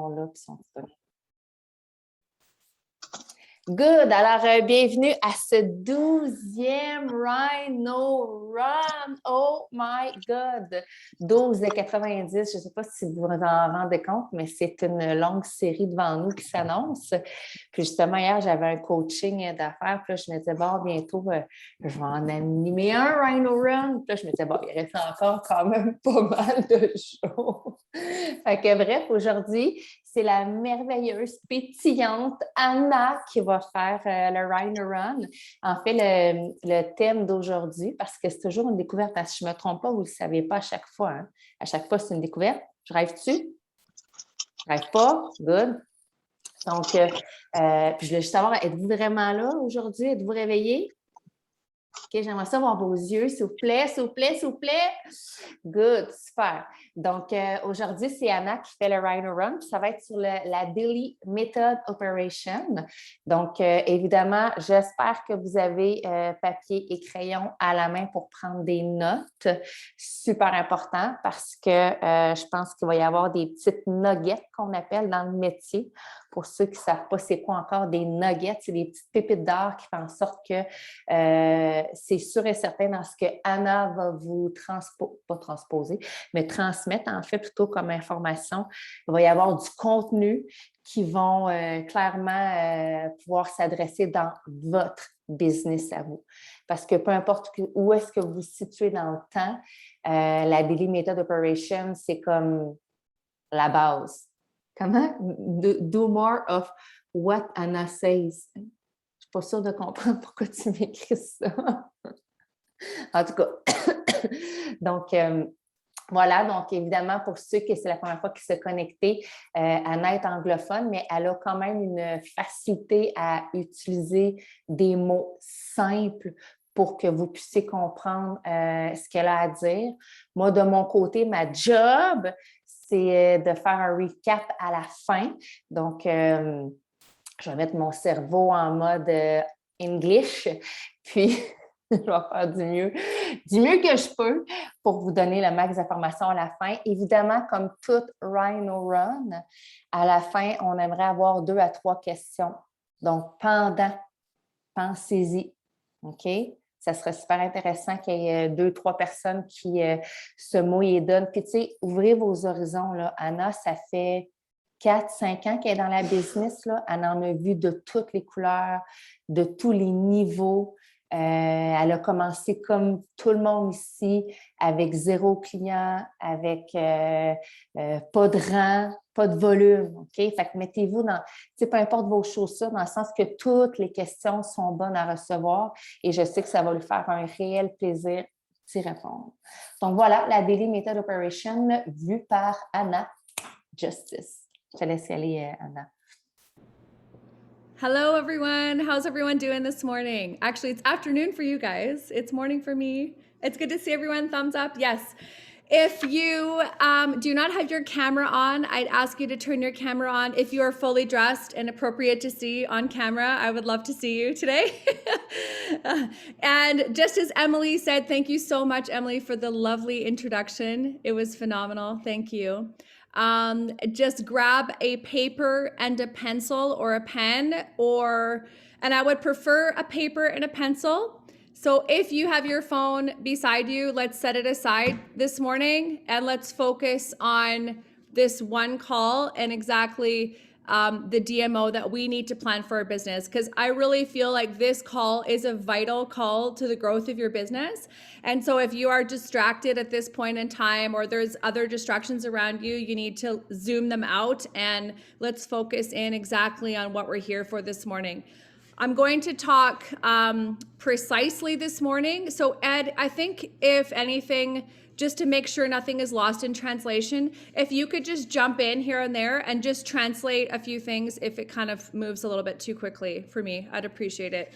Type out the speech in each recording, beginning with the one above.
là, puis sont disponibles. Good! Alors, bienvenue à ce 12e Rhino Run. Oh my God! 12,90. Je ne sais pas si vous vous en rendez compte, mais c'est une longue série devant nous qui s'annonce. Puis justement, hier, j'avais un coaching d'affaires. Puis là, je me disais, bon, bientôt, je vais en animer un Rhino Run. Puis là, je me disais, bon, il reste encore quand même pas mal de jours. Fait que bref, aujourd'hui, c'est la merveilleuse, pétillante Anna qui va faire le Rhino Run. En fait, le thème d'aujourd'hui, parce que c'est toujours une découverte, parce que je ne me trompe pas, vous ne le savez pas à chaque fois. Hein? À chaque fois, c'est une découverte. Je rêve-tu? Je rêve pas? Good. Donc, puis je voulais juste savoir, êtes-vous vraiment là aujourd'hui? Êtes-vous réveillés? OK, j'aimerais ça voir vos yeux, s'il vous plaît, s'il vous plaît, s'il vous plaît. Good, super. Donc, aujourd'hui, c'est Anna qui fait le Rhino Run. Ça va être sur la Daily Method Operation. Donc, évidemment, j'espère que vous avez papier et crayon à la main pour prendre des notes. Super important parce que je pense qu'il va y avoir des petites nuggets qu'on appelle dans le métier. Pour ceux qui ne savent pas c'est quoi encore des nuggets, c'est des petites pépites d'or qui font en sorte que c'est sûr et certain dans ce que Anna va vous transmettre en fait plutôt comme information. Il va y avoir du contenu qui vont clairement pouvoir s'adresser dans votre business à vous. Parce que peu importe où est-ce que vous vous situez dans le temps, la Daily Method Operation, c'est comme la base. Comment? Do more of what Anna says. Je ne suis pas sûre de comprendre pourquoi tu m'écris ça. En tout cas, donc, voilà. Donc, évidemment, pour ceux que c'est la première fois qu'ils se connectaient, Anna est anglophone, mais elle a quand même une facilité à utiliser des mots simples pour que vous puissiez comprendre ce qu'elle a à dire. Moi, de mon côté, ma job, c'est de faire un recap à la fin. Donc, je vais mettre mon cerveau en mode English, puis je vais faire du mieux que je peux pour vous donner le max d'informations à la fin. Évidemment, comme tout Rhino Run, à la fin, on aimerait avoir 2 à 3 questions. Donc, pensez-y. OK? Ça serait super intéressant qu'il y ait 2, 3 personnes qui se mouillent et donnent. Puis, tu sais, ouvrez vos horizons, là. Anna, ça fait 4, 5 ans qu'elle est dans la business, là. Elle en a vu de toutes les couleurs, de tous les niveaux. Elle a commencé comme tout le monde ici, avec 0 client, avec pas de rang, pas de volume. OK? Fait que mettez-vous dans, tu sais, peu importe vos chaussures, dans le sens que toutes les questions sont bonnes à recevoir et je sais que ça va lui faire un réel plaisir d'y répondre. Donc voilà, la Daily Method Operation vue par Anna Justice. Je te laisse y aller, Anna. Hello, everyone. How's everyone doing this morning? Actually, it's afternoon for you guys. It's morning for me. It's good to see everyone. Thumbs up. Yes. If you do not have your camera on, I'd ask you to turn your camera on. If you are fully dressed and appropriate to see on camera, I would love to see you today. And just as Emily said, thank you so much, Emily, for the lovely introduction. It was phenomenal. Thank you. Just grab a paper and a pencil or a pen, and I would prefer a paper and a pencil. So if you have your phone beside you, let's set it aside this morning and let's focus on this one call and exactly the DMO that we need to plan for our business. Because I really feel like this call is a vital call to the growth of your business. And so if you are distracted at this point in time or there's other distractions around you, you need to zoom them out and let's focus in exactly on what we're here for this morning. I'm going to talk precisely this morning. So Ed, I think if anything, just to make sure nothing is lost in translation, if you could just jump in here and there and just translate a few things if it kind of moves a little bit too quickly for me, I'd appreciate it.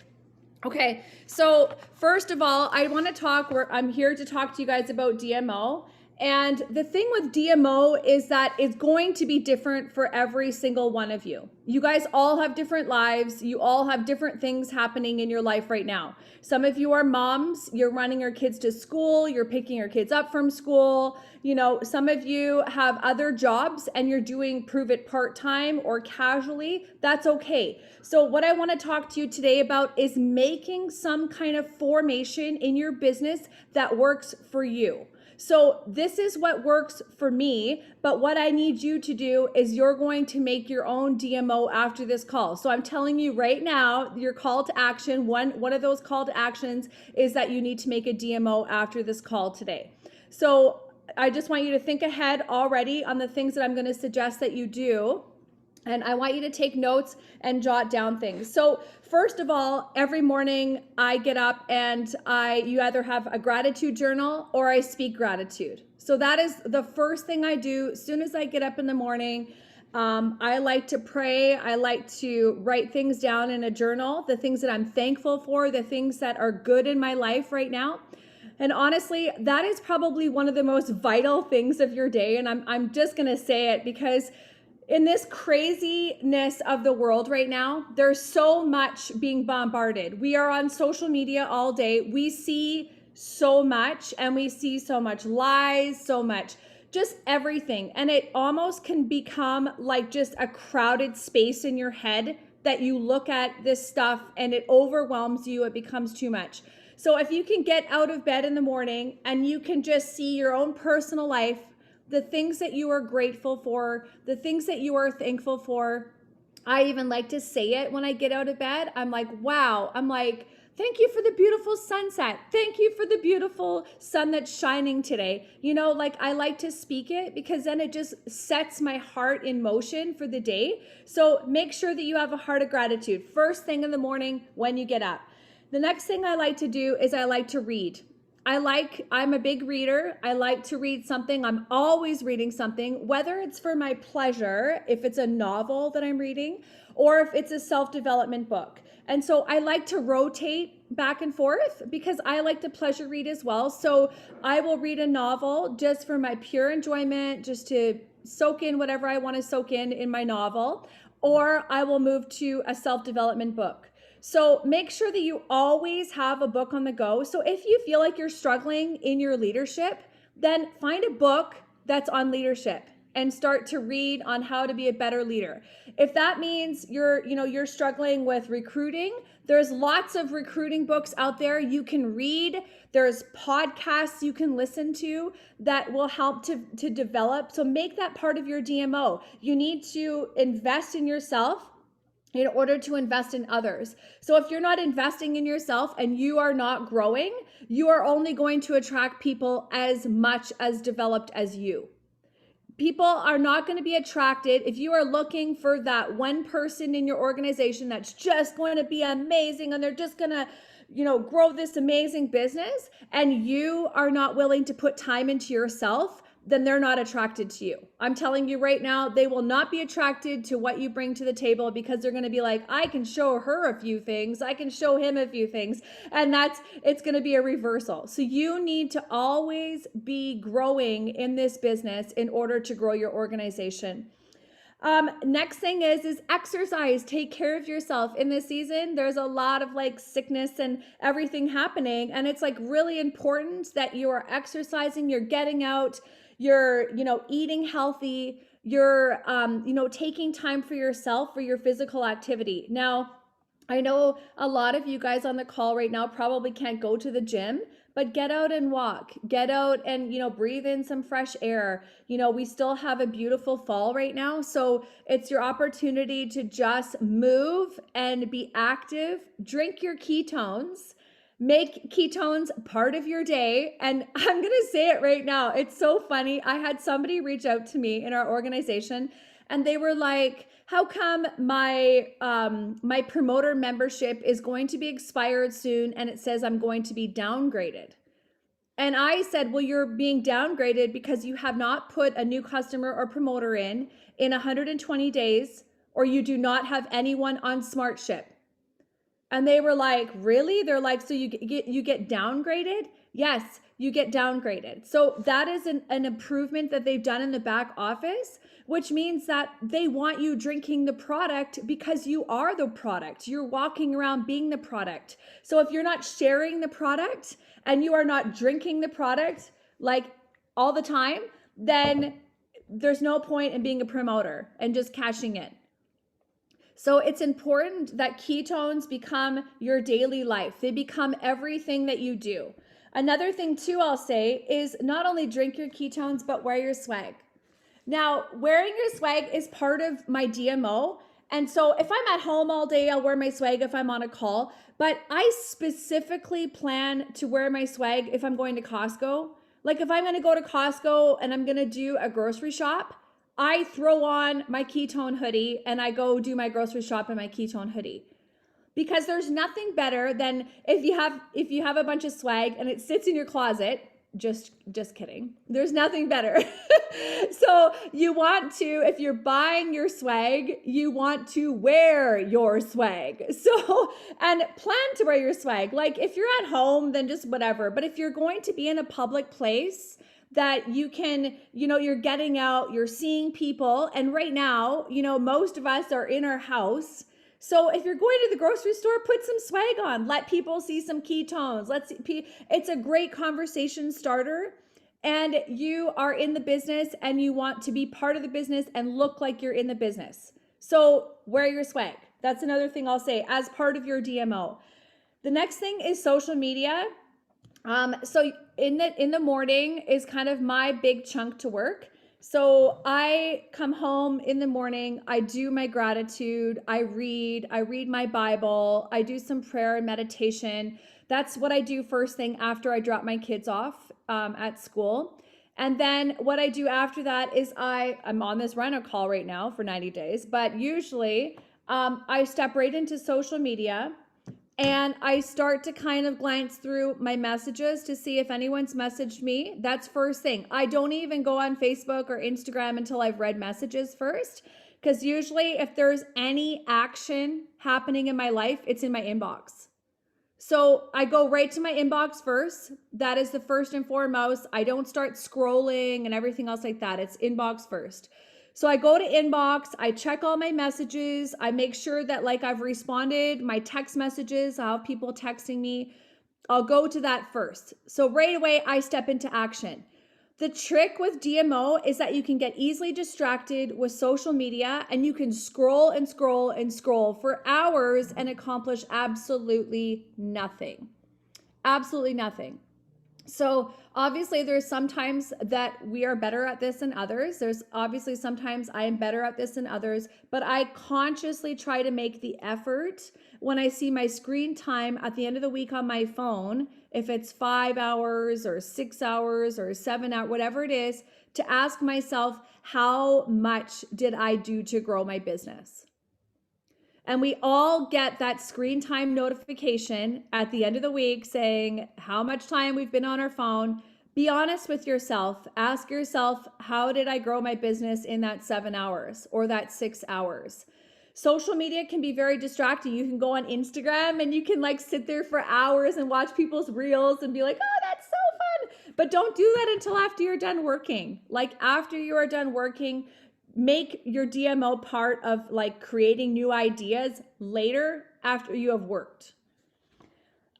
Okay, so first of all, I want to talk, I'm here to talk to you guys about DMO. And the thing with DMO is that it's going to be different for every single one of you. You guys all have different lives. You all have different things happening in your life right now. Some of you are moms. You're running your kids to school. You're picking your kids up from school. You know, some of you have other jobs and you're doing prove it part-time or casually. That's okay. So what I want to talk to you today about is making some kind of formation in your business that works for you. So this is what works for me, but what I need you to do is you're going to make your own DMO after this call. So I'm telling you right now, your call to action, one of those call to actions is that you need to make a DMO after this call today. So I just want you to think ahead already on the things that I'm going to suggest that you do. And I want you to take notes and jot down things. So first of all, every morning I get up and you either have a gratitude journal or I speak gratitude. So that is the first thing I do. As soon as I get up in the morning, I like to pray. I like to write things down in a journal, the things that I'm thankful for, the things that are good in my life right now. And honestly, that is probably one of the most vital things of your day. And I'm just going to say it because in this craziness of the world right now, there's so much being bombarded. We are on social media all day. We see so much and we see so much lies, so much just everything. And it almost can become like just a crowded space in your head that you look at this stuff and it overwhelms you. It becomes too much. So if you can get out of bed in the morning and you can just see your own personal life, the things that you are grateful for, the things that you are thankful for. I even like to say it when I get out of bed. I'm like, wow. I'm like, thank you for the beautiful sunset. Thank you for the beautiful sun that's shining today. You know, like I like to speak it because then it just sets my heart in motion for the day. So make sure that you have a heart of gratitude first thing in the morning when you get up. The next thing I like to do is I like to read. I'm a big reader. I like to read something. I'm always reading something, whether it's for my pleasure, if it's a novel that I'm reading, or if it's a self-development book. And so I like to rotate back and forth because I like to pleasure read as well. So I will read a novel just for my pure enjoyment, just to soak in whatever I want to soak in my novel, or I will move to a self-development book. So make sure that you always have a book on the go. So if you feel like you're struggling in your leadership, then find a book that's on leadership and start to read on how to be a better leader. If that means you're struggling with recruiting, there's lots of recruiting books out there you can read. There's podcasts you can listen to that will help to develop. So make that part of your DMO. You need to invest in yourself in order to invest in others. So if you're not investing in yourself and you are not growing, you are only going to attract people as much as developed as you. People are not going to be attracted if you are looking for that one person in your organization that's just going to be amazing and they're just going to grow this amazing business, and you are not willing to put time into yourself, then they're not attracted to you. I'm telling you right now, they will not be attracted to what you bring to the table because they're going to be like, I can show her a few things. I can show him a few things. And it's going to be a reversal. So you need to always be growing in this business in order to grow your organization. Next thing is exercise. Take care of yourself. In this season, there's a lot of sickness and everything happening. And it's really important that you are exercising, you're getting out, you're, eating healthy, you're, taking time for yourself for your physical activity. Now, I know a lot of you guys on the call right now probably can't go to the gym, but get out and walk, get out and, breathe in some fresh air. We still have a beautiful fall right now. So it's your opportunity to just move and be active, drink your ketones, make ketones part of your day. And I'm going to say it right now. It's so funny. I had somebody reach out to me in our organization and they were like, how come my promoter membership is going to be expired soon and it says I'm going to be downgraded? And I said, well, you're being downgraded because you have not put a new customer or promoter in 120 days, or you do not have anyone on SmartShip. And they were like, really? They're like, so you get downgraded? Yes, you get downgraded. So that is an improvement that they've done in the back office, which means that they want you drinking the product because you are the product. You're walking around being the product. So if you're not sharing the product and you are not drinking the product like all the time, then there's no point in being a promoter and just cashing in. So it's important that ketones become your daily life. They become everything that you do. Another thing too, I'll say, is not only drink your ketones, but wear your swag. Now, wearing your swag is part of my DMO. And so if I'm at home all day, I'll wear my swag if I'm on a call. But I specifically plan to wear my swag if I'm going to Costco. Like if I'm going to go to Costco and I'm going to do a grocery shop, I throw on my ketone hoodie and I go do my grocery shop in my ketone hoodie. Because there's nothing better than if you have a bunch of swag and it sits in your closet. Just kidding. There's nothing better. So you want to, if you're buying your swag, you want to wear your swag. So, and plan to wear your swag. Like if you're at home, then just whatever. But if you're going to be in a public place that you can, you're getting out, you're seeing people. And right now, most of us are in our house. So if you're going to the grocery store, put some swag on. Let people see some ketones. It's a great conversation starter. And you are in the business and you want to be part of the business and look like you're in the business. So wear your swag. That's another thing I'll say as part of your DMO. The next thing is social media. So in the morning is kind of my big chunk to work. So I come home in the morning, I do my gratitude, I read my Bible, I do some prayer and meditation. That's what I do first thing after I drop my kids off at school. And then what I do after that is I'm on this Rhino call right now for 90 days, but usually I step right into social media. And I start to kind of glance through my messages to see if anyone's messaged me. That's first thing. I don't even go on Facebook or Instagram until I've read messages first. Because usually if there's any action happening in my life, it's in my inbox. So I go right to my inbox first. That is the first and foremost. I don't start scrolling and everything else like that. It's inbox first. So I go to inbox, I check all my messages, I make sure that I've responded, my text messages, I'll have people texting me. I'll go to that first. So right away, I step into action. The trick with DMO is that you can get easily distracted with social media and you can scroll and scroll and scroll for hours and accomplish absolutely nothing. Absolutely nothing. So obviously there's sometimes that we are better at this than others. There's obviously sometimes I am better at this than others, but I consciously try to make the effort when I see my screen time at the end of the week on my phone, if it's 5 hours or 6 hours or 7 hours, whatever it is, to ask myself, how much did I do to grow my business? And we all get that screen time notification at the end of the week saying how much time we've been on our phone. Be honest with yourself. Ask yourself, how did I grow my business in that 7 hours or that 6 hours? Social media can be very distracting. You can go on Instagram and you can sit there for hours and watch people's reels and be like, oh, that's so fun. But don't do that until after you're done working. After you are done working, make your DMO part of creating new ideas later after you have worked.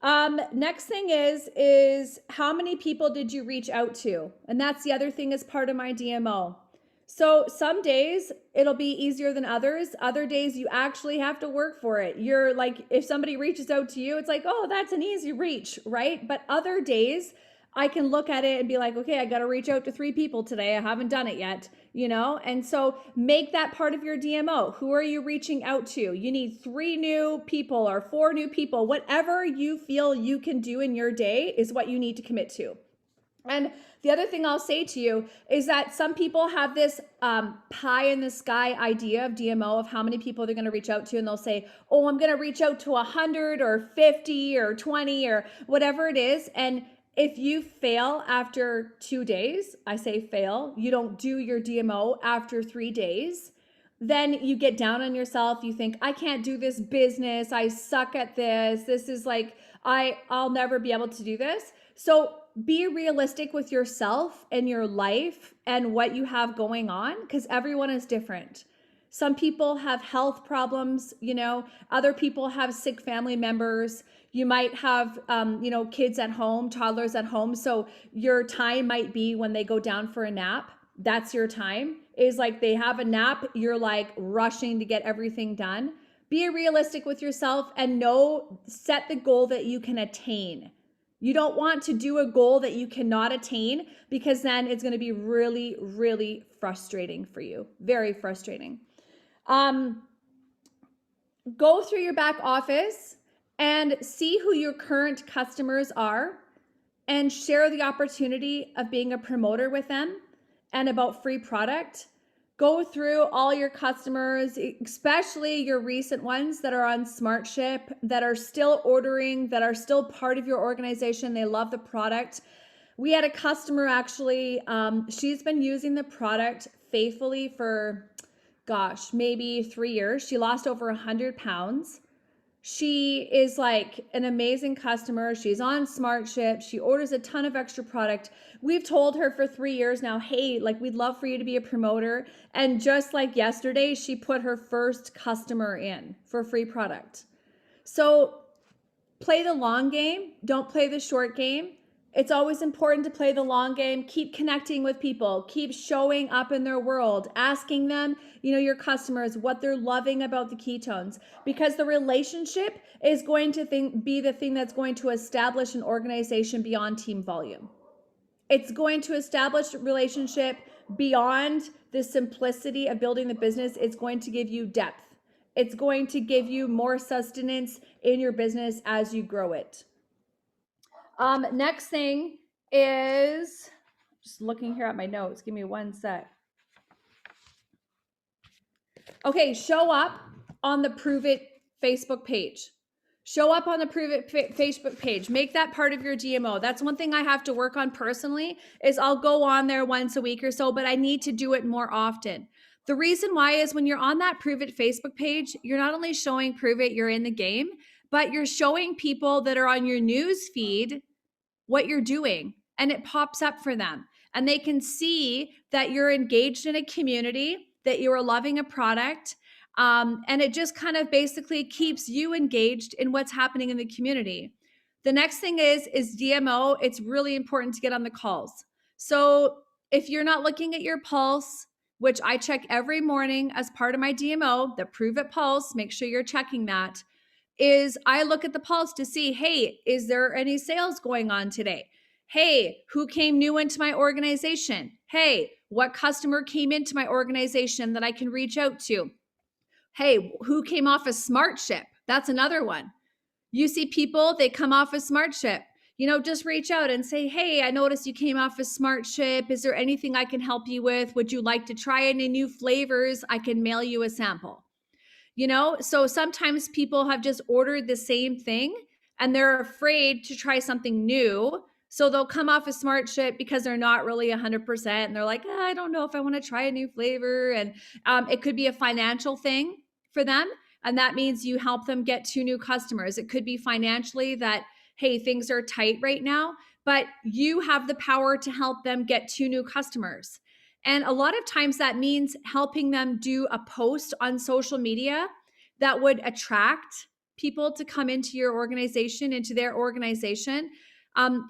Next thing is how many people did you reach out to? And that's the other thing as part of my DMO. So some days it'll be easier than others. Other days you actually have to work for it. You're if somebody reaches out to you, it's oh, that's an easy reach, right? But other days I can look at it and be okay, I got to reach out to 3 people today. I haven't done it yet, And so make that part of your DMO. Who are you reaching out to? You need 3 new people or 4 new people. Whatever you feel you can do in your day is what you need to commit to. And the other thing I'll say to you is that some people have this pie in the sky idea of DMO of how many people they're going to reach out to. And they'll say, oh, I'm going to reach out to 100 or 50 or 20 or whatever it is. And if you fail after 2 days, I say fail, you don't do your DMO after 3 days, then you get down on yourself. You think, I can't do this business. I suck at this. This is I'll never be able to do this. So be realistic with yourself and your life and what you have going on, because everyone is different. Some people have health problems, other people have sick family members. You might have, kids at home, toddlers at home. So your time might be when they go down for a nap. That's your time. Is like they have a nap, you're like rushing to get everything done. Be realistic with yourself and set the goal that you can attain. You don't want to do a goal that you cannot attain, because then it's going to be really, really frustrating for you. Very frustrating. Go through your back office and see who your current customers are and share the opportunity of being a promoter with them and about free product. Go through all your customers, especially your recent ones that are on SmartShip, that are still ordering, that are still part of your organization. They love the product. We had a customer actually, she's been using the product faithfully for, maybe 3 years. She lost over 100 pounds. She is like an amazing customer. She's on SmartShip. She orders a ton of extra product. We've told her for 3 years now, hey, like we'd love for you to be a promoter. And just like yesterday, she put her first customer in for free product. So play the long game. Don't play the short game. It's always important to play the long game. Keep connecting with people. Keep showing up in their world, asking them, your customers, what they're loving about the ketones, because the relationship is going to be the thing that's going to establish an organization beyond team volume. It's going to establish a relationship beyond the simplicity of building the business. It's going to give you depth. It's going to give you more sustenance in your business as you grow it. Next thing is, just looking here at my notes. Give me one sec. Okay, show up on the Prove It Facebook page. Show up on the Prove It Facebook page. Make that part of your DMO. That's one thing I have to work on personally, is I'll go on there once a week or so, but I need to do it more often. The reason why is when you're on that Prove It Facebook page, you're not only showing Prove It, you're in the game, but you're showing people that are on your news feed what you're doing, and it pops up for them. And they can see that you're engaged in a community, that you're loving a product, and it just kind of basically keeps you engaged in what's happening in the community. The next thing is DMO. It's really important to get on the calls. So if you're not looking at your pulse, which I check every morning as part of my DMO, the Prove It Pulse, make sure you're checking that, is I look at the pulse to see, hey, is there any sales going on today? Hey, who came new into my organization? Hey, what customer came into my organization that I can reach out to? Hey, who came off a SmartShip? That's another one. You see people, they come off a SmartShip. Just reach out and say, hey, I noticed you came off a SmartShip. Is there anything I can help you with? Would you like to try any new flavors? I can mail you a sample. So sometimes people have just ordered the same thing and they're afraid to try something new. So they'll come off a SmartShip because they're not really 100%. And they're like, I don't know if I want to try a new flavor. And it could be a financial thing for them. And that means you help them get 2 new customers. It could be financially that, hey, things are tight right now, but you have the power to help them get 2 new customers. And a lot of times that means helping them do a post on social media that would attract people to come into your organization, into their organization.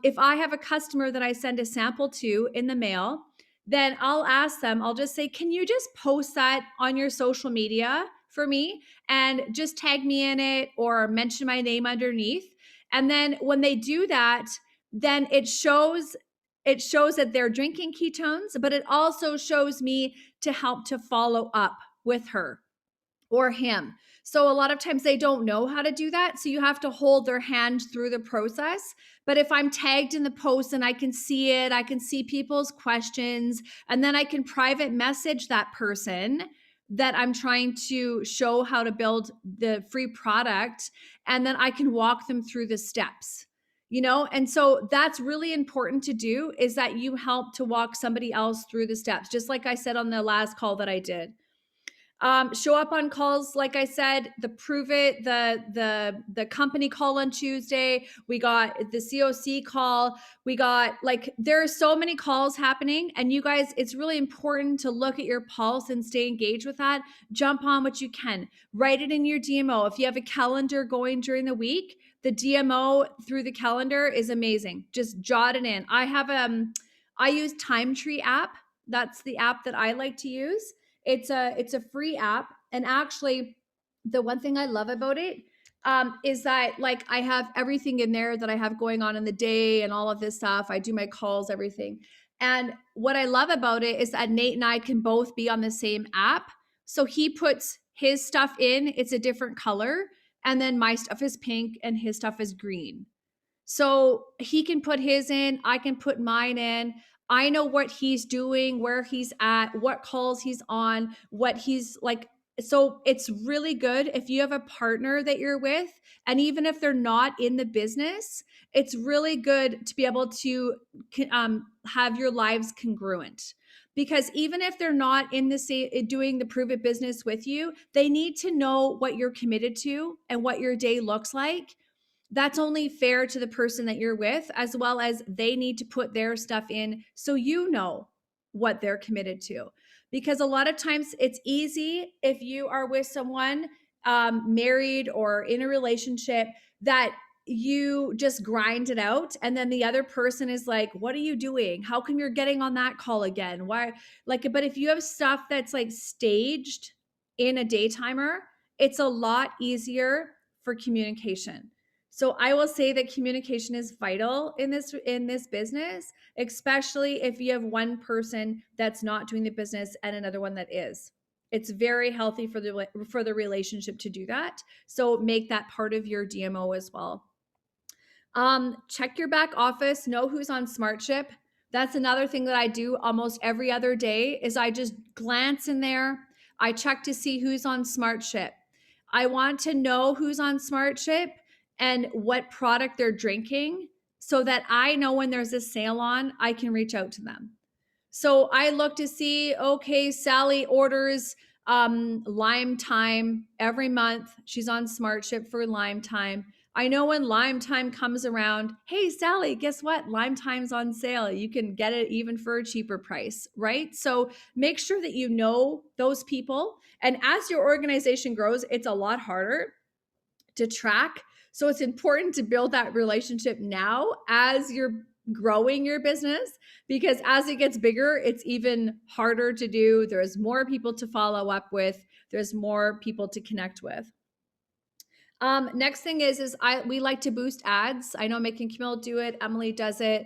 If I have a customer that I send a sample to in the mail, then I'll ask them, I'll just say, can you just post that on your social media for me and just tag me in it or mention my name underneath? And then when they do that, then it shows that they're drinking ketones, but it also shows me to help to follow up with her or him. So a lot of times they don't know how to do that. So you have to hold their hand through the process. But if I'm tagged in the post and I can see it, I can see people's questions, and then I can private message that person that I'm trying to show how to build the free product, and then I can walk them through the steps. And so that's really important to do, is that you help to walk somebody else through the steps, just like I said on the last call that I did. Show up on calls. Like I said, the Prove It, the company call on Tuesday. We got the COC call. We got like, there are so many calls happening, and you guys, it's really important to look at your pulse and stay engaged with that. Jump on what you can. Write it in your DMO. If you have a calendar going during the week, the DMO through the calendar is amazing. Just jot it in. I use Time Tree app. That's the app that I like to use. It's a free app, and actually, the one thing I love about it is that like I have everything in there that I have going on in the day and all of this stuff. I do my calls, everything. And what I love about it is that Nate and I can both be on the same app. So he puts his stuff in, it's a different color, and then my stuff is pink and his stuff is green. So he can put his in, I can put mine in. I know what he's doing, where he's at, what calls he's on, what he's like. So it's really good if you have a partner that you're with, and even if they're not in the business, it's really good to be able to have your lives congruent. Because even if they're not in the doing the Prove It business with you, they need to know what you're committed to and what your day looks like. That's only fair to the person that you're with, as well as they need to put their stuff in so you know what they're committed to. Because a lot of times it's easy if you are with someone married or in a relationship that you just grind it out, and then the other person is like, what are you doing? How come you're getting on that call again? Why? Like, but if you have stuff that's like staged in a daytimer, it's a lot easier for communication. So I will say that communication is vital in this business, especially if you have one person that's not doing the business and another one that is. It's very healthy for the relationship to do that. So make that part of your DMO as well. Check your back office, know who's on SmartShip. That's another thing that I do almost every other day is I just glance in there. I check to see who's on SmartShip. I want to know who's on SmartShip and what product they're drinking so that I know when there's a sale on, I can reach out to them. So I look to see, okay, Sally orders Lime Time every month. She's on SmartShip for Lime Time. I know when Lime Time comes around, hey, Sally, guess what? Lime Time's on sale. You can get it even for a cheaper price, right? So make sure that you know those people. And as your organization grows, it's a lot harder to track. So it's important to build that relationship now as you're growing your business, because as it gets bigger, it's even harder to do. There's more people to follow up with. There's more people to connect with. Next thing is we like to boost ads. I know Mick and Camille do it. Emily does it.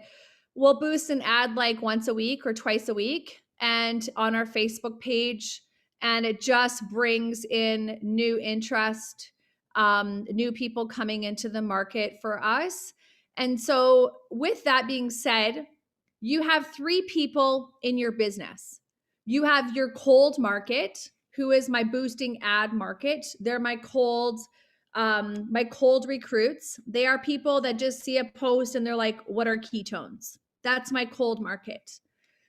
We'll boost an ad like once a week or twice a week and on our Facebook page. And it just brings in new interest, new people coming into the market for us. And so with that being said, you have three people in your business. You have your cold market, who is my boosting ad market. They're my cold recruits. They are people that just see a post and they're like, what are ketones? That's my cold market.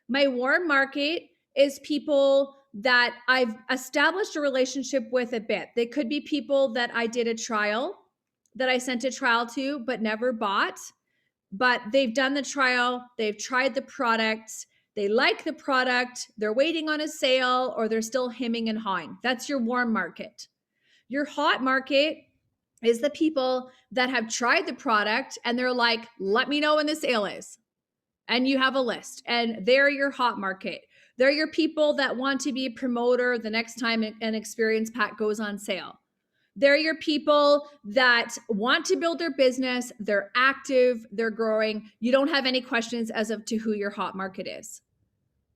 My warm market is people that I've established a relationship with a bit. They could be people that I did a trial, that I sent a trial to, but never bought. But they've done the trial, they've tried the product, they like the product, they're waiting on a sale, or they're still hemming and hawing. That's your warm market. Your hot market is the people that have tried the product and they're like, let me know when the sale is. And you have a list, and they're your hot market. They're your people that want to be a promoter the next time an experience pack goes on sale. They're your people that want to build their business. They're active, they're growing. You don't have any questions as to who your hot market is.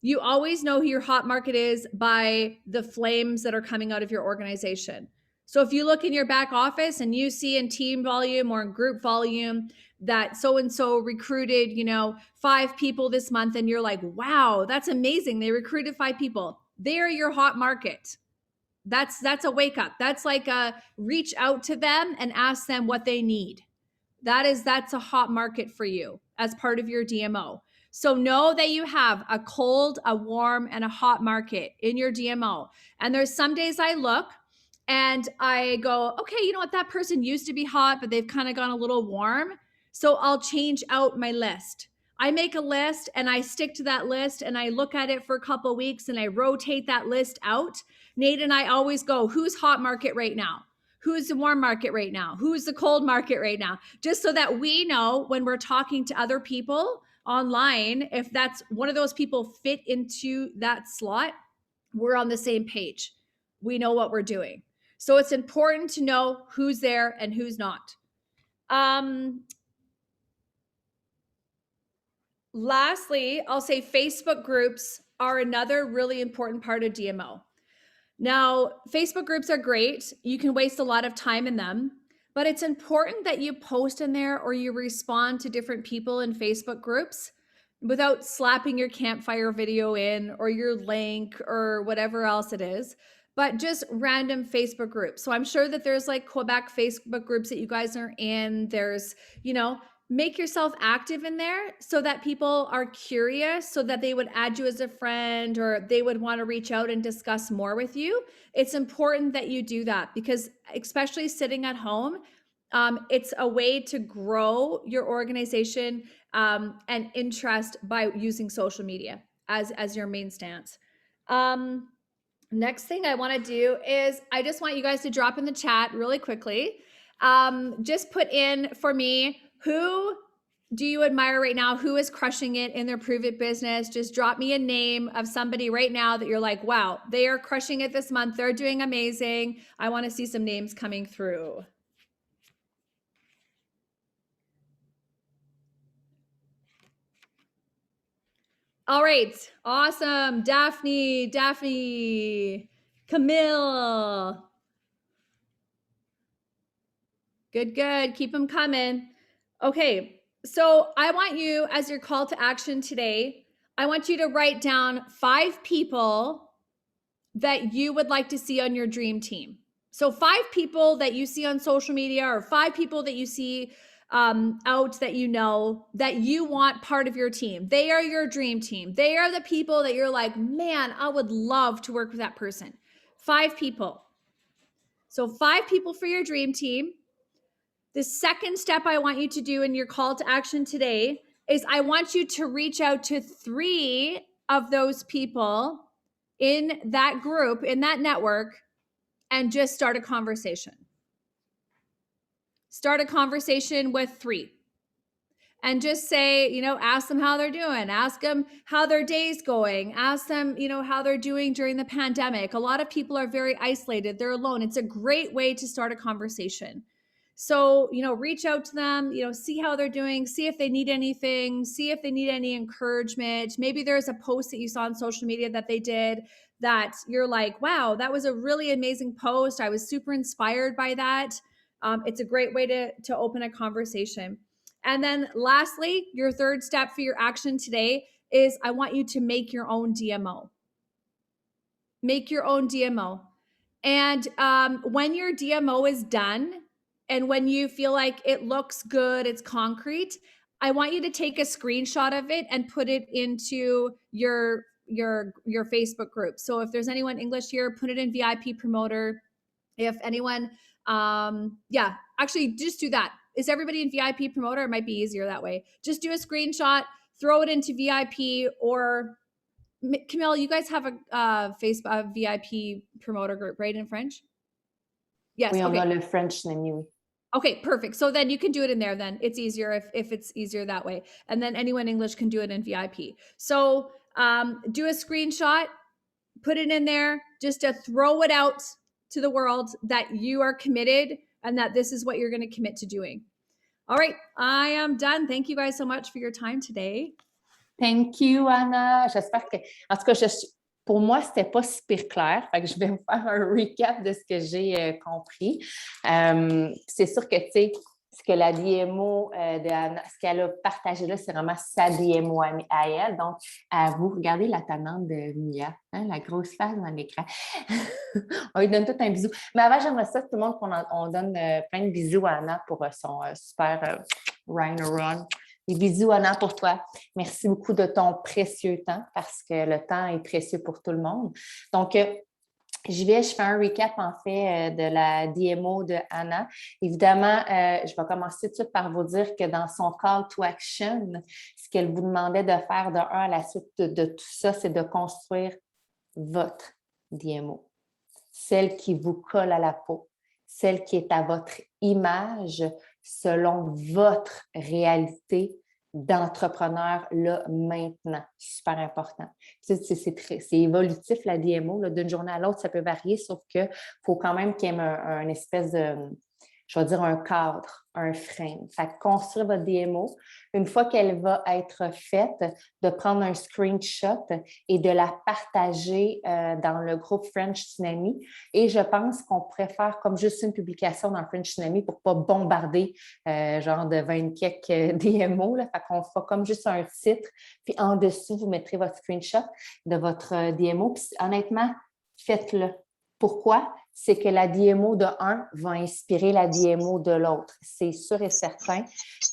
You always know who your hot market is by the flames that are coming out of your organization. So if you look in your back office and you see in team volume or in group volume that so-and-so recruited, 5 people this month, and you're like, wow, that's amazing. They recruited 5 people. They're your hot market. That's a wake up. That's like a reach out to them and ask them what they need. That's a hot market for you as part of your DMO. So know that you have a cold, a warm, and a hot market in your DMO. And there's some days I look and I go, okay, you know what? That person used to be hot, but they've kind of gone a little warm. So I'll change out my list. I make a list and I stick to that list and I look at it for a couple of weeks and I rotate that list out. Nate and I always go, who's hot market right now? Who's the warm market right now? Who's the cold market right now? Just so that we know when we're talking to other people online, if that's one of those people fit into that slot, we're on the same page. We know what we're doing. So it's important to know who's there and who's not. Lastly, I'll say Facebook groups are another really important part of DMO. Now, Facebook groups are great. You can waste a lot of time in them, but it's important that you post in there or you respond to different people in Facebook groups without slapping your campfire video in or your link or whatever else it is, but just random Facebook groups. So I'm sure that there's like Quebec Facebook groups that you guys are in. There's, make yourself active in there so that people are curious, so that they would add you as a friend or they would want to reach out and discuss more with you. It's important that you do that because especially sitting at home, it's a way to grow your organization and interest by using social media as your main stance. Next thing I want to do is I just want you guys to drop in the chat really quickly. Just put in for me, who do you admire right now? Who is crushing it in their Prove It business? Just drop me a name of somebody right now that you're like, wow, they are crushing it this month. They're doing amazing. I want to see some names coming through. All right. Awesome. Daphne, Camille. Good. Keep them coming. Okay. So I want you, as your call to action today, I want you to write down 5 people that you would like to see on your dream team. So 5 people that you see on social media or 5 people that you see out that you want part of your team. They are your dream team. They are the people that you're like, man, I would love to work with that person. 5 people. So 5 people for your dream team. The second step I want you to do in your call to action today is I want you to reach out to 3 of those people in that group, in that network, and just start a conversation. Start a conversation with 3. And just say, ask them how they're doing. Ask them how their day's going. Ask them, how they're doing during the pandemic. A lot of people are very isolated. They're alone. It's a great way to start a conversation. So, reach out to them, see how they're doing, see if they need anything, see if they need any encouragement. Maybe there's a post that you saw on social media that they did that you're like, wow, that was a really amazing post. I was super inspired by that. It's a great way to open a conversation. And then lastly, your third step for your action today is I want you to make your own DMO. Make your own DMO. And when your DMO is done, and when you feel like it looks good, it's concrete, I want you to take a screenshot of it and put it into your Facebook group. So if there's anyone English here, put it in VIP promoter. If anyone, actually just do that. Is everybody in VIP promoter? It might be easier that way. Just do a screenshot, throw it into VIP, or Camille, you guys have a Facebook VIP promoter group, right, in French? Yes. Oui, on okay. a le French name, oui. Okay, perfect. So then you can do it in there then. It's easier if it's easier that way. And then anyone English can do it in VIP. So do a screenshot, put it in there, just to throw it out to the world that you are committed and that this is what you're going to commit to doing. All right, I am done. Thank you guys so much for your time today. Thank you, Anna. J'espère que, en tout cas, pour moi, c'était pas super clair. Fait que je vais vous faire un recap de ce que j'ai compris. C'est sûr que, tu sais, ce que la DMO de Anna, ce qu'elle a partagé là, c'est vraiment sa DMO à elle. Donc, à vous, regardez la tannante de Mia, hein, la grosse face dans l'écran. On lui donne tout un bisou. Mais avant, j'aimerais ça, tout le monde, qu'on donne plein de bisous à Anna pour son super Rhino Run. Des bisous, Anna, pour toi. Merci beaucoup de ton précieux temps parce que le temps est précieux pour tout le monde. Donc, je fais un recap en fait de la DMO de Anna. Évidemment, je vais commencer tout de suite par vous dire que dans son call to action, ce qu'elle vous demandait de faire de un à la suite de tout ça, c'est de construire votre DMO, celle qui vous colle à la peau, celle qui est à votre image selon votre réalité d'entrepreneur là maintenant. Super important. C'est évolutif la DMO. D'une journée à l'autre, ça peut varier, sauf qu'il faut quand même qu'il y ait un espèce de, je vais dire, un cadre, un frame. Fait que construire votre DMO, une fois qu'elle va être faite, de prendre un screenshot et de la partager dans le groupe French Tsunami. Et je pense qu'on pourrait faire comme juste une publication dans French Tsunami pour ne pas bombarder genre de 20 quelques DMO. Là. Fait qu'on fera comme juste un titre. Puis en dessous, vous mettrez votre screenshot de votre DMO. Puis honnêtement, faites-le. Pourquoi? C'est que la DMO de un va inspirer la DMO de l'autre. C'est sûr et certain.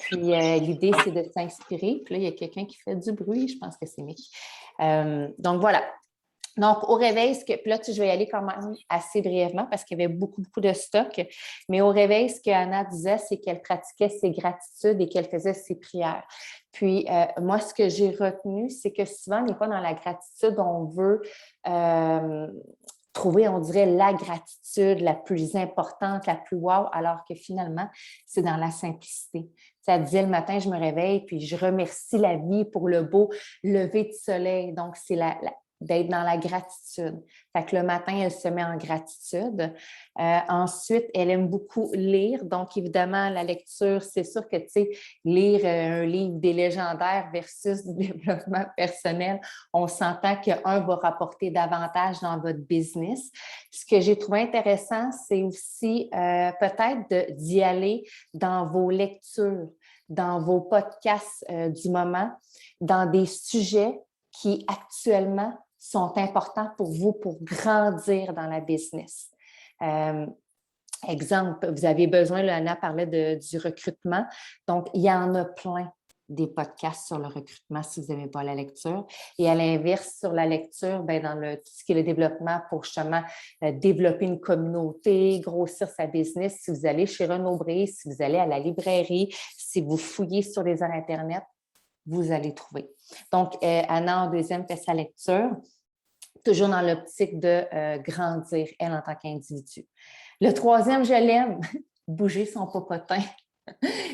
Puis l'idée, c'est de s'inspirer. Puis là, il y a quelqu'un qui fait du bruit. Je pense que c'est Mick. Donc, voilà. Donc, au réveil, puis là, je vais y aller quand même assez brièvement parce qu'il y avait beaucoup, beaucoup de stock. Mais au réveil, ce qu'Anna disait, c'est qu'elle pratiquait ses gratitudes et qu'elle faisait ses prières. Puis, moi, ce que j'ai retenu, c'est que souvent, des fois, dans la gratitude, on veut trouver, on dirait, la gratitude la plus importante, la plus wow, alors que finalement, c'est dans la simplicité. Ça disait le matin, je me réveille, puis je remercie la vie pour le beau lever du soleil. Donc, c'est d'être dans la gratitude. Fait que le matin, elle se met en gratitude. Ensuite, elle aime beaucoup lire. Donc, évidemment, la lecture, c'est sûr que, tu sais, lire un livre des légendaires versus du développement personnel, on s'entend qu'un va rapporter davantage dans votre business. Ce que j'ai trouvé intéressant, c'est aussi peut-être d'y aller dans vos lectures, dans vos podcasts du moment, dans des sujets qui actuellement sont importants pour vous pour grandir dans la business. Exemple, vous avez besoin, là, Anna parlait du recrutement, donc il y en a plein des podcasts sur le recrutement si vous n'aimez pas la lecture. Et à l'inverse, sur la lecture, bien, dans tout ce qui est le développement pour justement développer une communauté, grossir sa business, si vous allez chez Rhino Run, si vous allez à la librairie, si vous fouillez sur les heures Internet, vous allez trouver. Donc, Anna, en deuxième, fait sa lecture, toujours dans l'optique de grandir, elle, en tant qu'individu. Le troisième, je l'aime, bouger son popotin.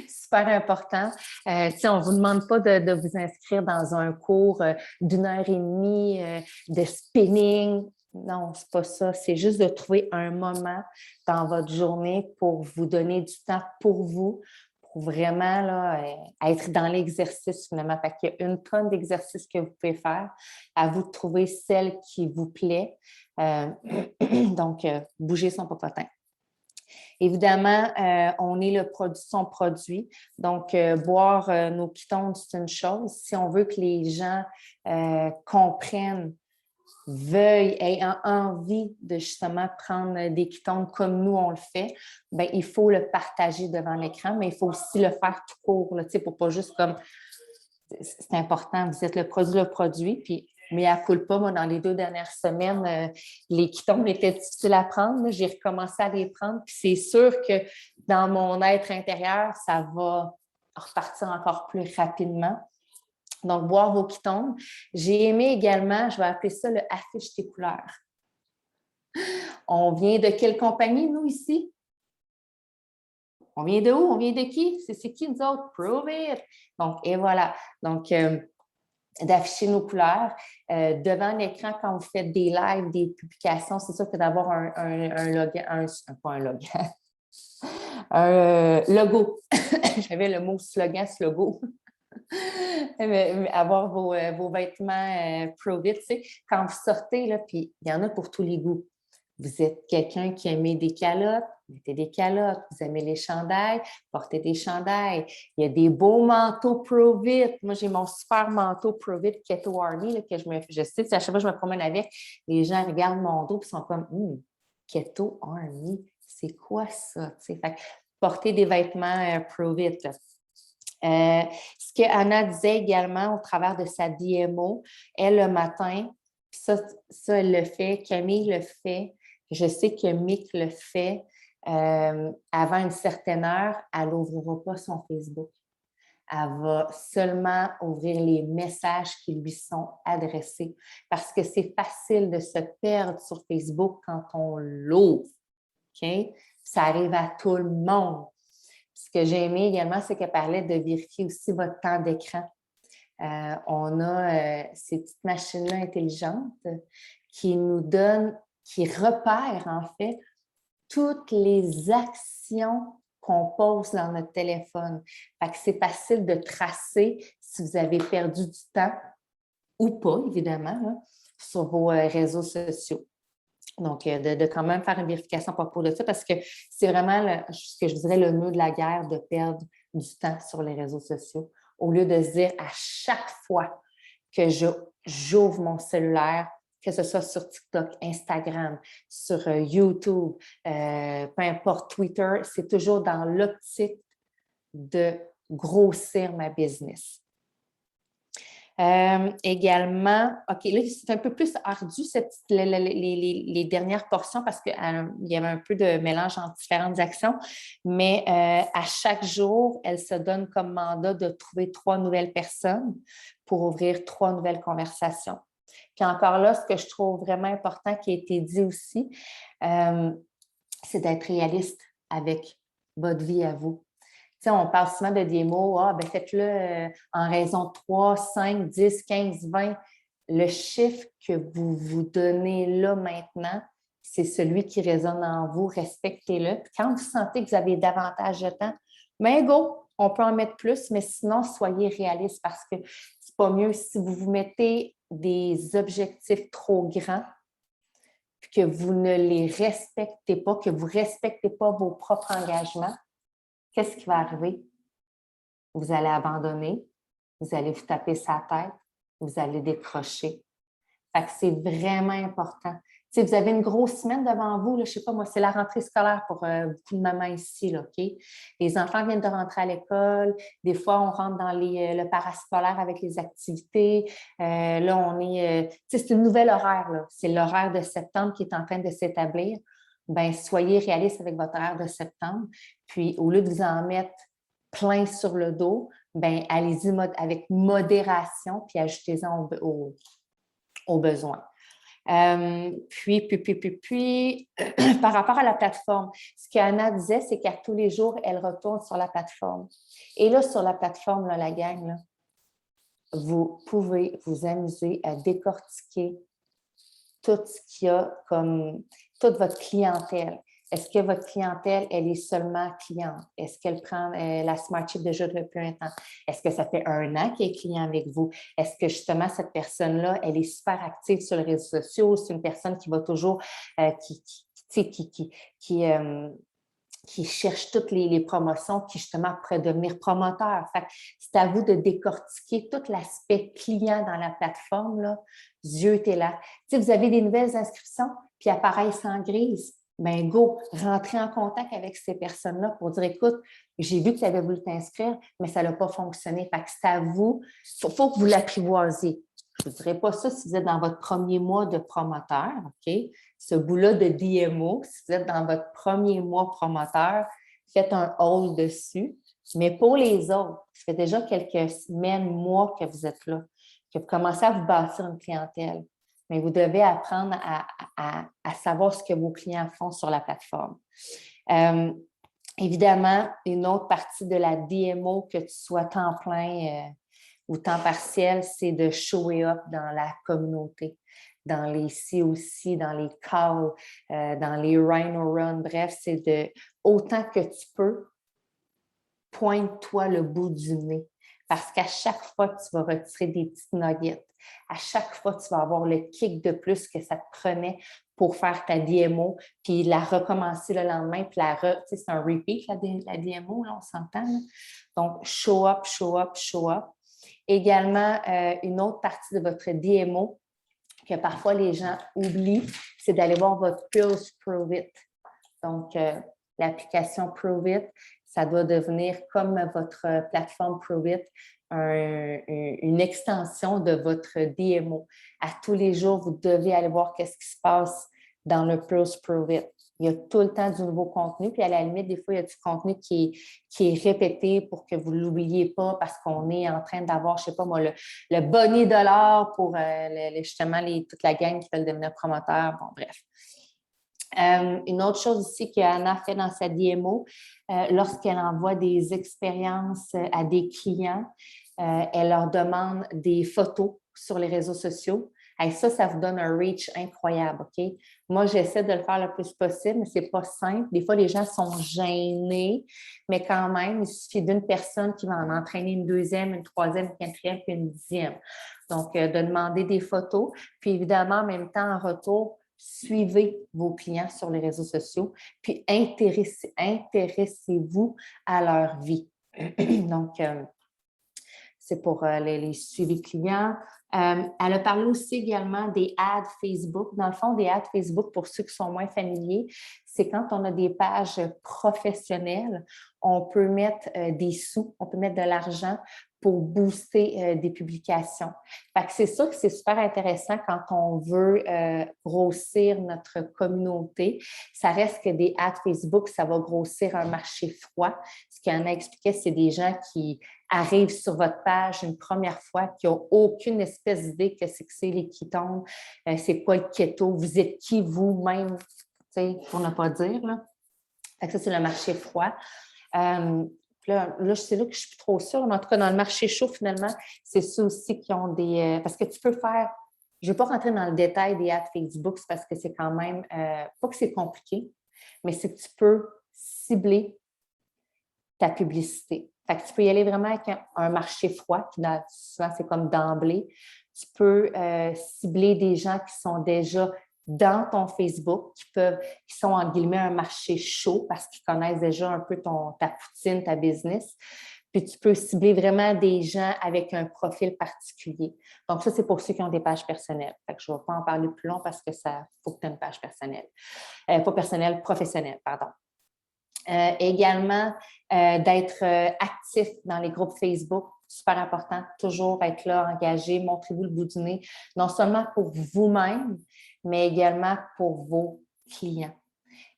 Super important. On ne vous demande pas de vous inscrire dans un cours d'1 heure et demie de spinning. Non, c'est pas ça. C'est juste de trouver un moment dans votre journée pour vous donner du temps pour vous, pour vraiment là, être dans l'exercice finalement. Fait qu'il y a une tonne d'exercices que vous pouvez faire. À vous de trouver celle qui vous plaît. Donc, bouger son popotin. Évidemment, on est le produit de son produit. Donc, boire nos ketones, c'est une chose. Si on veut que les gens comprennent, veuillent, aient envie de justement prendre des ketones comme nous, on le fait, bien, il faut le partager devant l'écran, mais il faut aussi le faire tout court, là, pour pas juste comme... C'est important, vous êtes le produit, puis mais à culpa, moi, dans les 2 dernières semaines, les ketones étaient difficiles à prendre. J'ai recommencé à les prendre. Puis c'est sûr que dans mon être intérieur, ça va repartir encore plus rapidement. Donc, boire vos ketones. J'ai aimé également, je vais appeler ça le affiche tes couleurs. On vient de quelle compagnie, nous, ici? On vient de où? On vient de qui? C'est qui, nous autres? Prove it! Donc, et voilà. Donc, d'afficher nos couleurs. Devant l'écran, quand vous faites des lives, des publications, c'est sûr que d'avoir un logo. J'avais le mot slogan, ce logo. Mais avoir vos vêtements Pro-Vit, tu sais, quand vous sortez, là, puis il y en a pour tous les goûts. Vous êtes quelqu'un qui aimait des calottes, mettez des calottes. Vous aimez les chandails, portez des chandails. Il y a des beaux manteaux Pro-Vit. Moi, j'ai mon super manteau Pro-Vit Keto Army là, que je sais, à chaque fois que je me promène avec, les gens regardent mon dos et sont comme Keto Army, c'est quoi ça? Fait que portez des vêtements Pro-Vit. Ce qu'Anna disait également au travers de sa DMO, elle, le matin, ça, elle le fait, Camille le fait, je sais que Mick le fait, avant une certaine heure, elle n'ouvrira pas son Facebook. Elle va seulement ouvrir les messages qui lui sont adressés parce que c'est facile de se perdre sur Facebook quand on l'ouvre. OK? Ça arrive à tout le monde. Ce que j'ai aimé également, c'est qu'elle parlait de vérifier aussi votre temps d'écran. On a ces petites machines-là intelligentes qui nous donnent, qui repèrent en fait toutes les actions qu'on pose dans notre téléphone. Fait que c'est facile de tracer si vous avez perdu du temps ou pas, évidemment, là, sur vos réseaux sociaux. Donc, de quand même faire une vérification à propos de ça parce que c'est vraiment ce que je dirais le nœud de la guerre de perdre du temps sur les réseaux sociaux au lieu de se dire à chaque fois que j'ouvre mon cellulaire, que ce soit sur TikTok, Instagram, sur YouTube, peu importe, Twitter, c'est toujours dans l'optique de grossir ma business. Également, OK, là, c'est un peu plus ardu, les dernières portions parce qu'il y avait un peu de mélange entre différentes actions, mais à chaque jour, elle se donne comme mandat de trouver 3 nouvelles personnes pour ouvrir 3 nouvelles conversations. Puis encore là, ce que je trouve vraiment important qui a été dit aussi, c'est d'être réaliste avec votre vie à vous. Tu sais, on parle souvent de DMO, faites-le en raison de 3, 5, 10, 15, 20. Le chiffre que vous vous donnez là maintenant, c'est celui qui résonne en vous, respectez-le. Puis quand vous sentez que vous avez davantage de temps, bien go, on peut en mettre plus, mais sinon, soyez réaliste parce que c'est pas mieux si vous vous mettez des objectifs trop grands puis que vous ne les respectez pas, que vous ne respectez pas vos propres engagements. Qu'est-ce qui va arriver? Vous allez abandonner, vous allez vous taper sa tête, vous allez décrocher. Fait que c'est vraiment important. Si vous avez une grosse semaine devant vous, là, je ne sais pas, moi, c'est la rentrée scolaire pour beaucoup de mamans ici, là, OK? Les enfants viennent de rentrer à l'école. Des fois, on rentre dans le parascolaire avec les activités. Là, on est... c'est une nouvelle horaire, là. C'est l'horaire de septembre qui est en train de s'établir. Bien, soyez réaliste avec votre horaire de septembre. Puis, au lieu de vous en mettre plein sur le dos, bien, allez-y avec modération, puis ajoutez-en aux besoins. Puis, par rapport à la plateforme, ce qu'Anna disait, c'est qu'à tous les jours, elle retourne sur la plateforme. Et là, sur la plateforme, là, la gang, là, vous pouvez vous amuser à décortiquer tout ce qu'il y a comme toute votre clientèle. Est-ce que votre clientèle, elle est seulement cliente? Est-ce qu'elle prend la Smart Chip déjà depuis un temps? Est-ce que ça fait 1 an qu'elle est client avec vous? Est-ce que justement, cette personne-là, elle est super active sur les réseaux sociaux? C'est une personne qui va toujours, qui cherche toutes les promotions, qui justement pourrait devenir promoteur. Fait que c'est à vous de décortiquer tout l'aspect client dans la plateforme, là. Dieu est là. Si vous avez des nouvelles inscriptions, puis apparaissent en grise, bien go, rentrez en contact avec ces personnes-là pour dire, écoute, j'ai vu que tu avais voulu t'inscrire, mais ça n'a pas fonctionné. Fait que c'est à vous, il faut que vous l'apprivoisiez. Je ne vous dirais pas ça si vous êtes dans votre premier mois de promoteur, OK? Ce bout-là de DMO, si vous êtes dans votre premier mois promoteur, faites un hold dessus. Mais pour les autres, ça fait déjà quelques semaines, mois que vous êtes là, que vous commencez à vous bâtir une clientèle. Mais vous devez apprendre à savoir ce que vos clients font sur la plateforme. Évidemment, une autre partie de la DMO, que tu sois temps plein ou temps partiel, c'est de shower up dans la communauté, dans les COC, dans les calls, dans les Rhino Run. Bref, c'est de autant que tu peux, pointe-toi le bout du nez. Parce qu'à chaque fois, tu vas retirer des petites nuggets. À chaque fois, tu vas avoir le kick de plus que ça te prenait pour faire ta DMO, puis la recommencer le lendemain, puis c'est un repeat, la DMO, là, on s'entend. Là. Donc, show up, show up, show up. Également, une autre partie de votre DMO que parfois les gens oublient, c'est d'aller voir votre Pills Prove It. Donc, l'application Prove It, Ça doit devenir comme votre plateforme Prove It, une extension de votre DMO. À tous les jours, vous devez aller voir qu'est-ce qui se passe dans le Plus Prove It. Il y a tout le temps du nouveau contenu, puis à la limite, des fois, il y a du contenu qui est répété pour que vous ne l'oubliez pas parce qu'on est en train d'avoir, je ne sais pas moi, le bonnet dollar pour justement toute la gang qui veulent devenir promoteur. Bon, bref. Une autre chose aussi qu'Anna fait dans sa DMO, lorsqu'elle envoie des expériences à des clients, elle leur demande des photos sur les réseaux sociaux. Et ça vous donne un reach incroyable, OK? Moi, j'essaie de le faire le plus possible, mais ce n'est pas simple. Des fois, les gens sont gênés, mais quand même, il suffit d'une personne qui va en entraîner une deuxième, une troisième, une quatrième, puis une dixième. Donc, de demander des photos. Puis, évidemment, en même temps, en retour, suivez vos clients sur les réseaux sociaux, puis intéressez-vous à leur vie. Donc, c'est pour les suivis clients. Elle a parlé aussi également des ads Facebook. Dans le fond, des ads Facebook, pour ceux qui sont moins familiers, c'est quand on a des pages professionnelles, on peut mettre des sous, on peut mettre de l'argent pour booster des publications. Fait que c'est sûr que c'est super intéressant quand on veut grossir notre communauté. Ça reste que des ads Facebook, ça va grossir un marché froid. Ce qu'Anna expliquait, c'est des gens qui arrivent sur votre page une première fois, qui n'ont aucune espèce d'idée que c'est les kétones, c'est quoi le keto, vous êtes qui vous-même, pour ne pas dire. Là. Fait que ça, c'est le marché froid. Là, c'est là que je suis plus trop sûre, mais en tout cas, dans le marché chaud, finalement, c'est ceux aussi qui ont des... parce que tu peux faire... Je ne vais pas rentrer dans le détail des ads Facebook parce que c'est quand même... pas que c'est compliqué, mais c'est que tu peux cibler ta publicité. Fait que tu peux y aller vraiment avec un marché froid, qui souvent c'est comme d'emblée. Tu peux cibler des gens qui sont déjà dans ton Facebook, qui sont en guillemets un marché chaud parce qu'ils connaissent déjà un peu ta poutine, ta business. Puis tu peux cibler vraiment des gens avec un profil particulier. Donc ça, c'est pour ceux qui ont des pages personnelles. Fait que je ne vais pas en parler plus long parce que ça faut que tu aies une page personnelle. Pas personnelle, professionnelle, pardon. Également, d'être actif dans les groupes Facebook, super important, toujours être là, engagé, montrez-vous le bout du nez, non seulement pour vous-même, mais également pour vos clients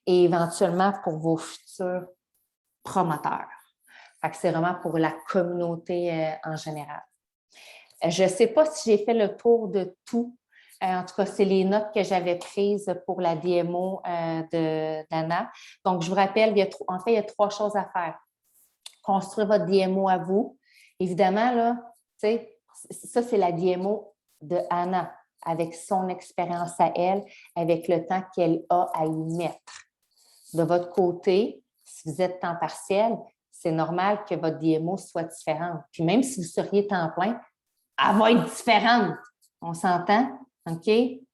et éventuellement pour vos futurs promoteurs. Fait que c'est vraiment pour la communauté en général. Je ne sais pas si j'ai fait le tour de tout. En tout cas, c'est les notes que j'avais prises pour la DMO d'Anna. Donc, je vous rappelle, il y a 3 choses à faire. Construire votre DMO à vous. Évidemment, là, tu sais, ça, c'est la DMO de Anna, avec son expérience à elle, avec le temps qu'elle a à y mettre. De votre côté, si vous êtes temps partiel, c'est normal que votre DMO soit différente. Puis même si vous seriez temps plein, elle va être différente. On s'entend? OK?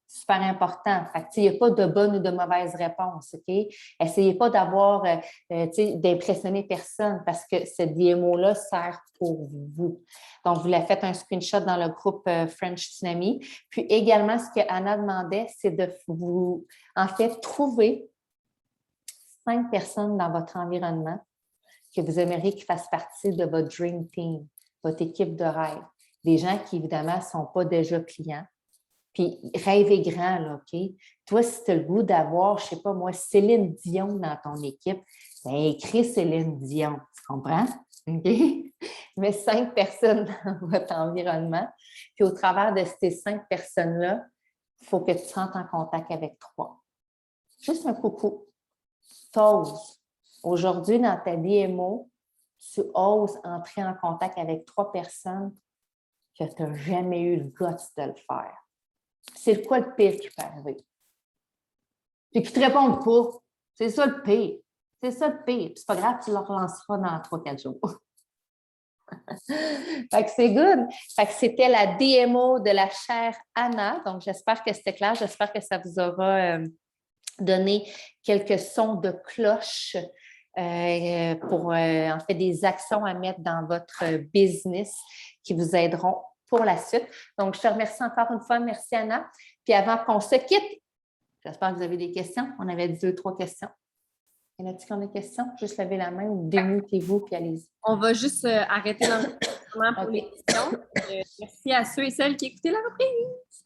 Super important. Fait que, il n'y a pas de bonne ou de mauvaise réponse. OK? Essayez pas d'impressionner personne parce que ce DMO-là sert pour vous. Donc, vous la faites un screenshot dans le groupe French Tsunami. Puis également, ce que Anna demandait, c'est de vous, en fait, trouver 5 personnes dans votre environnement que vous aimeriez qu'ils fassent partie de votre Dream Team, votre équipe de rêve. Des gens qui, évidemment, ne sont pas déjà clients. Puis, rêvez grand, là, OK? Toi, si tu as le goût d'avoir, je ne sais pas moi, Céline Dion dans ton équipe, bien, écris Céline Dion, tu comprends? OK? Mais 5 personnes dans votre environnement. Puis, au travers de ces 5 personnes-là, il faut que tu rentres en contact avec 3. Juste un coucou. T'oses. Aujourd'hui, dans ta DMO, tu oses entrer en contact avec 3 personnes que tu n'as jamais eu le guts de le faire. C'est quoi le pire qui peut arriver? Puis qu'ils ne te répondent pas. C'est ça le pire. C'est ça le pire. Puis c'est pas grave, tu le relanceras dans 3-4 jours. Fait que c'est good. Fait que c'était la DMO de la chère Anna. Donc, j'espère que c'était clair. J'espère que ça vous aura donné quelques sons de cloche pour en fait des actions à mettre dans votre business qui vous aideront pour la suite. Donc, je te remercie encore une fois. Merci, Anna. Puis avant qu'on se quitte, j'espère que vous avez des questions. On avait 2-3 questions. Y en a-t-il qui ont des questions? Juste lever la main ou démutez-vous puis allez-y. On va juste arrêter l'enregistrement pour OK. les questions. Merci à ceux et celles qui écoutaient la reprise.